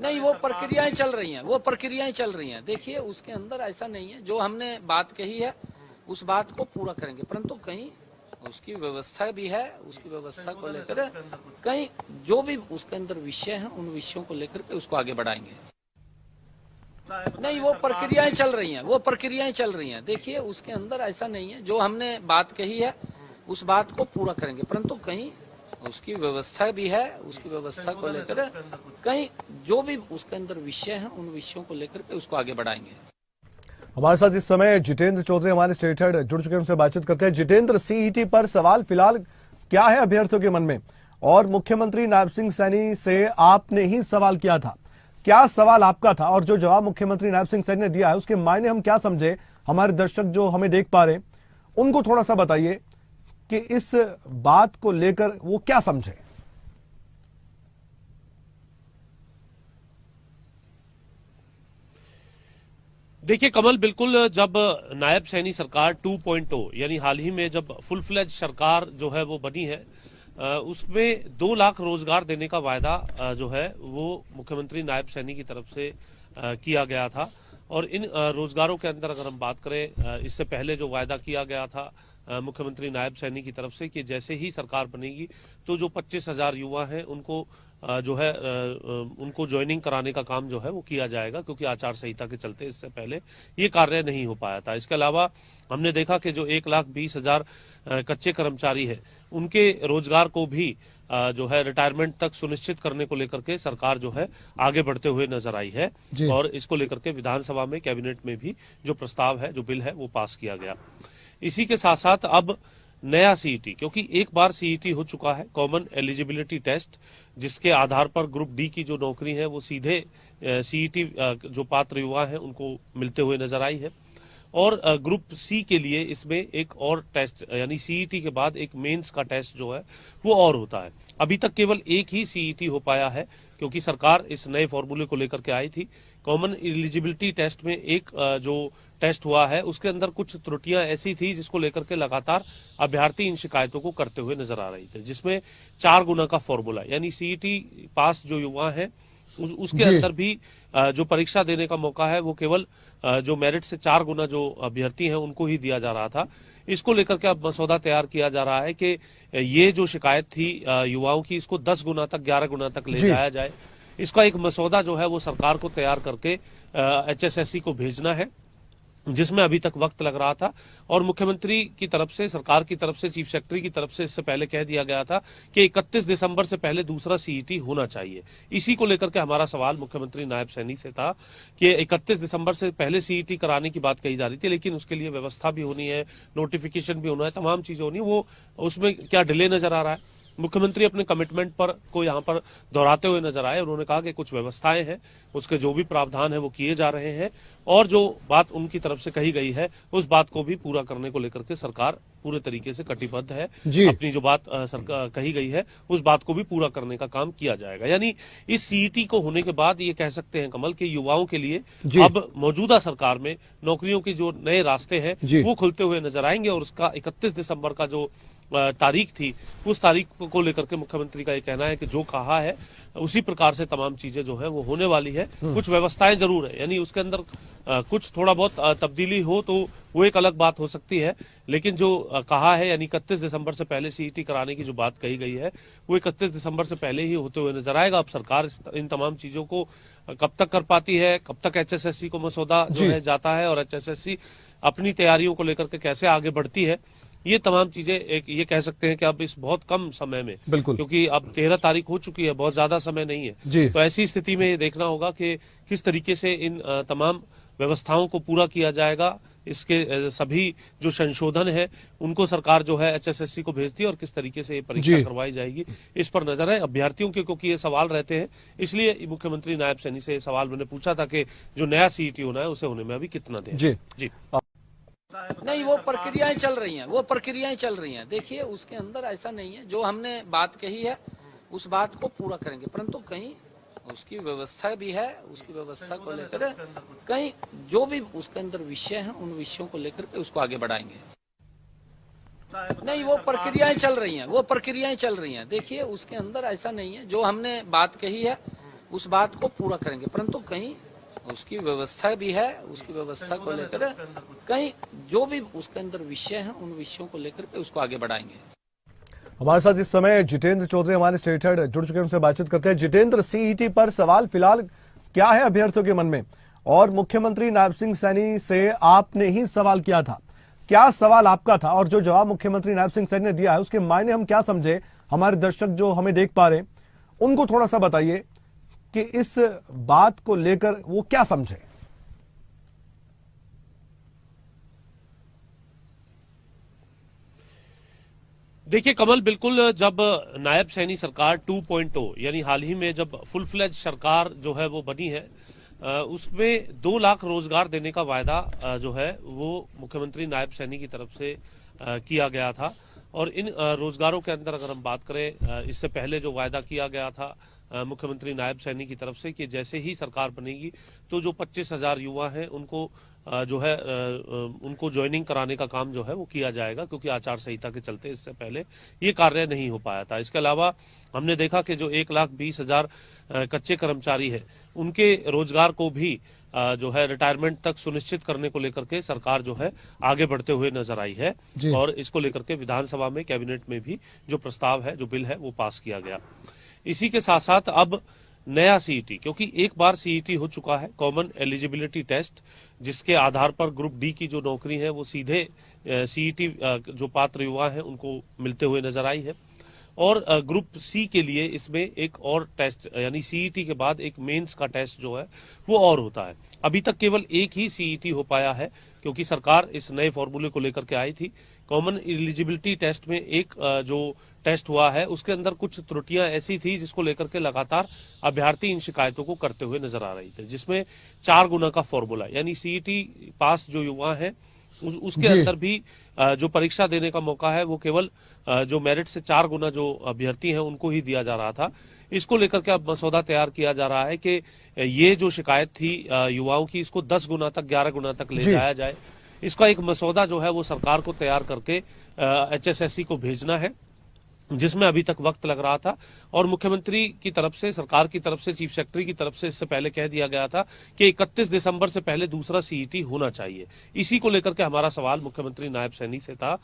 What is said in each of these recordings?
नहीं, वो प्रक्रियाएं चल रही हैं, देखिए उसके अंदर ऐसा नहीं है, जो हमने बात कही है उस बात को पूरा करेंगे, परंतु कहीं उसकी व्यवस्था भी है, उसकी व्यवस्था को लेकर कहीं जो भी उसके अंदर विषय हैं उन विषयों को लेकर के उसको आगे बढ़ाएंगे। नहीं, वो प्रक्रियाएं चल रही हैं, देखिए उसके अंदर ऐसा नहीं है, जो हमने बात कही है उस बात को पूरा करेंगे, परंतु कहीं उसकी व्यवस्था भी है, उसकी व्यवस्था को लेकर कहीं जो भी उसके अंदर विषय हैं उन विषयों को लेकर के उसको आगे बढ़ाएंगे। हमारे साथ इस समय जितेंद्र चौधरी हमारे स्टेट हेड जुड़ चुके हैं, उनसे बातचीत करते हैं। जितेंद्र, सीईटी पर सवाल फिलहाल क्या है अभ्यर्थियों के मन में, और मुख्यमंत्री नायब सिंह सैनी से आपने ही सवाल किया था, क्या सवाल आपका था और जो जवाब मुख्यमंत्री नायब सिंह सैनी ने दिया है उसके मायने हम क्या समझे, हमारे दर्शक जो हमें देख पा रहे उनको थोड़ा सा बताइए कि इस बात को लेकर वो क्या समझे। देखिए कमल, बिल्कुल जब नायब सैनी सरकार 2.0 यानी हाल ही में जब फुल फ्लेज सरकार जो है वो बनी है, उसमें 2 लाख रोजगार देने का वायदा जो है वो मुख्यमंत्री नायब सैनी की तरफ से किया गया था। और इन रोजगारों के अंदर अगर हम बात करें, इससे पहले जो वायदा किया गया था मुख्यमंत्री नायब सैनी की तरफ से कि जैसे ही सरकार बनेगी तो जो 25,000 युवा हैं उनको जो है उनको ज्वाइनिंग कराने का काम जो है वो किया जाएगा, क्योंकि आचार संहिता के चलते इससे पहले ये कार्य नहीं हो पाया था। इसके अलावा हमने देखा कि जो 1,20,000 कच्चे कर्मचारी है उनके रोजगार को भी जो है रिटायरमेंट तक सुनिश्चित करने को लेकर के सरकार जो है आगे बढ़ते हुए नजर आई है, और इसको लेकर के विधानसभा में कैबिनेट में भी जो प्रस्ताव है, जो बिल है, वो पास किया गया। इसी के साथ साथ अब नया सीईटी, क्योंकि एक बार सीईटी हो चुका है, कॉमन एलिजिबिलिटी टेस्ट, जिसके आधार पर ग्रुप डी की जो नौकरी है वो सीधे सीईटी जो पात्र युवा हैं उनको मिलते हुए नजर आई है। और ग्रुप सी के लिए इसमें एक और टेस्ट, यानी सीईटी के बाद एक मेंस का टेस्ट जो है वो और होता है। अभी तक केवल एक ही सीईटी हो पाया है, क्योंकि सरकार इस नए फॉर्मूले को लेकर के आई थी। कॉमन एलिजिबिलिटी टेस्ट में एक जो टेस्ट हुआ है उसके अंदर कुछ त्रुटियां ऐसी थी जिसको लेकर के लगातार अभ्यर्थी इन शिकायतों को करते हुए नजर आ रही थे, जिसमें 4 गुना का फॉर्मूला, यानी सीईटी पास जो युवा है उसके अंदर भी जो परीक्षा देने का मौका है वो केवल जो मेरिट से 4 गुना जो अभ्यर्थी हैं उनको ही दिया जा रहा था। इसको लेकर के अब मसौदा तैयार किया जा रहा है कि ये जो शिकायत थी युवाओं की, इसको 10 गुना तक, 11 गुना तक ले जाया जाए। इसका एक मसौदा जो है वो सरकार को तैयार करके HSSC को भेजना है, जिसमें अभी तक वक्त लग रहा था। और मुख्यमंत्री की तरफ से, सरकार की तरफ से, चीफ सेक्रेटरी की तरफ से इससे पहले कह दिया गया था कि 31 दिसंबर से पहले दूसरा सीईटी होना चाहिए। इसी को लेकर के हमारा सवाल मुख्यमंत्री नायब सैनी से था कि 31 दिसंबर से पहले सीईटी कराने की बात कही जा रही थी, लेकिन उसके लिए व्यवस्था भी होनी है, नोटिफिकेशन भी होना है, तमाम चीजें होनी है, वो उसमें क्या डिले नजर आ रहा है। मुख्यमंत्री अपने कमिटमेंट पर को यहाँ पर दोहराते हुए नजर आए। उन्होंने कहा कि कुछ व्यवस्थाएं हैं, उसके जो भी प्रावधान है वो किए जा रहे हैं, और जो बात उनकी तरफ से कही गई है उस बात को भी पूरा करने को लेकर के सरकार पूरे तरीके से कटिबद्ध है। अपनी जो बात सरकार कही गई है उस बात को भी पूरा करने का काम किया जाएगा। यानी इस सीईटी को होने के बाद ये कह सकते हैं कमल कि युवाओं के लिए अब मौजूदा सरकार में नौकरियों के जो नए रास्ते हैं वो खुलते हुए नजर आएंगे। और उसका 31 दिसंबर का जो तारीख थी, उस तारीख को लेकर के मुख्यमंत्री का ये कहना है कि जो कहा है उसी प्रकार से तमाम चीजें जो है वो होने वाली है। कुछ व्यवस्थाएं जरूर है, यानी उसके अंदर कुछ थोड़ा बहुत तब्दीली हो तो वो एक अलग बात हो सकती है, लेकिन जो कहा है यानी 31 दिसंबर से पहले सीईटी कराने की जो बात कही गई है वो 31 दिसंबर से पहले ही होते हुए नजर आएगा। अब सरकार इन तमाम चीजों को कब तक कर पाती है, कब तक HSSC को मसौदा जो है जाता है, और HSSC अपनी तैयारियों को लेकर के कैसे आगे बढ़ती है, ये तमाम चीजें एक ये कह सकते हैं कि अब इस बहुत कम समय में, क्योंकि अब 13 तारीख हो चुकी है, बहुत ज्यादा समय नहीं है, तो ऐसी स्थिति में ये देखना होगा कि किस तरीके से इन तमाम व्यवस्थाओं को पूरा किया जाएगा। इसके सभी जो संशोधन है उनको सरकार जो है HSSC को भेजती है, और किस तरीके से ये परीक्षा करवाई जाएगी इस पर नजर है अभ्यर्थियों के, क्योंकि ये सवाल रहते हैं। इसलिए मुख्यमंत्री नायब सैनी से ये सवाल मैंने पूछा था कि जो नया सीईटी होना है उसे होने में अभी कितना दें। जी नहीं, वो प्रक्रियाएं चल रही हैं, देखिए उसके अंदर ऐसा नहीं है, जो हमने बात कही है उस बात को पूरा करेंगे, परंतु कहीं उसकी व्यवस्था भी है, उसकी व्यवस्था को लेकर कहीं जो भी उसके अंदर विषय हैं उन विषयों को लेकर के उसको आगे बढ़ाएंगे। नहीं, वो प्रक्रियाएं चल रही हैं, देखिए उसके अंदर ऐसा नहीं है, जो हमने बात कही है उस बात को पूरा करेंगे, परंतु कहीं उसकी व्यवस्था भी है, उसकी व्यवस्था को लेकर कहीं जो भी उसके अंदर विषय हैं उन विषयों को लेकर के उसको आगे बढ़ाएंगे। हमारे साथ इस समय जितेंद्र चौधरी हमारे स्टेट हेड जुड़ चुके हैं, उनसे बातचीत करते हैं। जितेंद्र, सीईटी पर सवाल फिलहाल क्या है अभ्यर्थियों के मन में, और मुख्यमंत्री नायब सिंह सैनी से आपने ही सवाल किया था, क्या सवाल आपका था और जो जवाब मुख्यमंत्री नायब सिंह सैनी ने दिया है उसके मायने हम क्या समझे? हमारे दर्शक जो हमें देख पा रहे हैं उनको थोड़ा सा बताइए कि इस बात को लेकर वो क्या समझे। देखिए कमल, बिल्कुल जब नायब सैनी सरकार 2.0 यानी हाल ही में जब फुल फ्लेज सरकार जो है वो बनी है, उसमें 2 लाख रोजगार देने का वायदा जो है वो मुख्यमंत्री नायब सैनी की तरफ से किया गया था। और इन रोजगारों के अंदर अगर हम बात करें, इससे पहले जो वायदा किया गया था मुख्यमंत्री नायब सैनी की तरफ से कि जैसे ही सरकार बनेगी तो जो 25,000 युवा हैं उनको जो है उनको ज्वाइनिंग कराने का काम जो है वो किया जाएगा, क्योंकि आचार संहिता के चलते इससे पहले ये कार्य नहीं हो पाया था। इसके अलावा हमने देखा कि जो 1,20,000 कच्चे कर्मचारी है उनके रोजगार को भी जो है रिटायरमेंट तक सुनिश्चित करने को लेकर के सरकार जो है आगे बढ़ते हुए नजर आई है। और इसको लेकर के विधानसभा में कैबिनेट में भी जो प्रस्ताव है, जो बिल है वो पास किया गया। इसी के साथ साथ अब नया सीईटी, क्योंकि एक बार सीईटी हो चुका है, कॉमन एलिजिबिलिटी टेस्ट, जिसके आधार पर ग्रुप डी की जो नौकरी है वो सीधे सीईटी जो पात्र युवा है उनको मिलते हुए नजर आई है। और ग्रुप सी के लिए इसमें एक और टेस्ट, यानी सीईटी के बाद एक मेंस का टेस्ट जो है वो और होता है। अभी तक केवल एक ही सीईटी हो पाया है, क्योंकि सरकार इस नए फॉर्मूले को लेकर के आई थी। कॉमन एलिजिबिलिटी टेस्ट में एक जो टेस्ट हुआ है उसके अंदर कुछ त्रुटियां ऐसी थी जिसको लेकर के लगातार अभ्यर्थी इन शिकायतों को करते हुए नजर आ रही थे, जिसमें 4 गुना का फॉर्मूला, यानी सीईटी पास जो युवा है उसके अंदर भी जो परीक्षा देने का मौका है वो केवल जो मेरिट से 4 गुना जो अभ्यर्थी हैं उनको ही दिया जा रहा था। इसको लेकर के अब मसौदा तैयार किया जा रहा है कि ये जो शिकायत थी युवाओं की, इसको 10 गुना तक, 11 गुना तक ले जाया जाए। इसका एक मसौदा जो है वो सरकार को तैयार करके HSSC को भेजना है, जिसमें अभी तक वक्त लग रहा था। और मुख्यमंत्री की तरफ से, सरकार की तरफ से, चीफ सेक्रेटरी की तरफ से इससे पहले कह दिया गया था कि 31 दिसंबर से पहले दूसरा सीईटी होना चाहिए। इसी को लेकर के हमारा सवाल मुख्यमंत्री नायब सैनी से था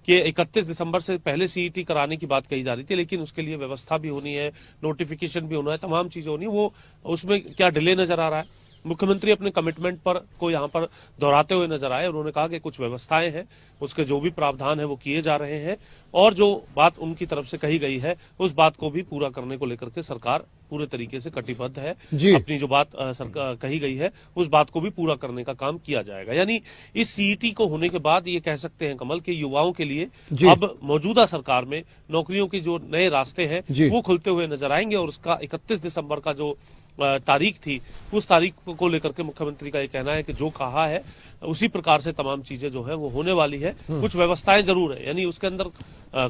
कि 31 दिसंबर से पहले सीईटी कराने की बात कही जा रही थी, लेकिन उसके लिए व्यवस्था भी होनी है, नोटिफिकेशन भी होना है, तमाम चीजें होनी है। वो उसमें क्या डिले नजर आ रहा है? मुख्यमंत्री अपने कमिटमेंट पर को यहाँ पर दोहराते हुए नजर आए। उन्होंने कहा कि कुछ व्यवस्थाएं हैं, उसके जो भी प्रावधान है वो किए जा रहे हैं, और जो बात उनकी तरफ से कही गई है उस बात को भी पूरा करने को लेकर के सरकार पूरे तरीके से कटिबद्ध है। अपनी जो बात सरकार कही गई है उस बात को भी पूरा करने का काम किया जाएगा। यानी इस सीईटी को होने के बाद ये कह सकते हैं कमल कि युवाओं के लिए अब मौजूदा सरकार में नौकरियों के जो नए रास्ते हैं वो खुलते हुए नजर आएंगे। और उसका 31 दिसंबर का जो तारीख थी, उस तारीख को लेकर के मुख्यमंत्री का ये कहना है कि जो कहा है उसी प्रकार से तमाम चीजें जो है वो होने वाली है। कुछ व्यवस्थाएं जरूर है, यानी उसके अंदर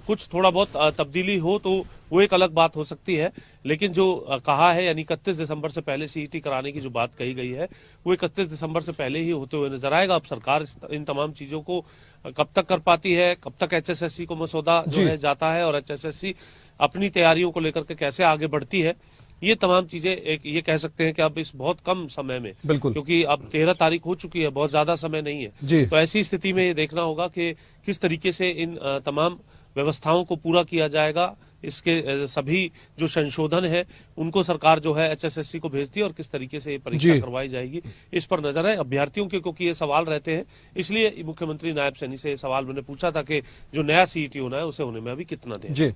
कुछ थोड़ा बहुत तब्दीली हो तो वो एक अलग बात हो सकती है, लेकिन जो कहा है यानी 31 दिसंबर से पहले सीईटी कराने की जो बात कही गई है वो 31 दिसंबर से पहले ही होते हुए नजर आएगा। अब सरकार इन तमाम चीजों को कब तक कर पाती है, कब तक HSSC को मसौदा जो है जाता है और HSSC अपनी तैयारियों को लेकर के कैसे आगे बढ़ती है, ये तमाम चीजें एक ये कह सकते हैं कि अब इस बहुत कम समय में, क्योंकि अब 13 तारीख हो चुकी है, बहुत ज्यादा समय नहीं है, तो ऐसी स्थिति में ये देखना होगा कि किस तरीके से इन तमाम व्यवस्थाओं को पूरा किया जाएगा। इसके सभी जो संशोधन है उनको सरकार जो है HSSC को भेजती है और किस तरीके से ये परीक्षा करवाई जाएगी इस पर नजर है अभ्यर्थियों के, क्योंकि ये सवाल रहते हैं। इसलिए मुख्यमंत्री नायब सैनी से ये सवाल मैंने पूछा था कि जो नया सीईटी होना है उसे होने में अभी कितना दें। जी।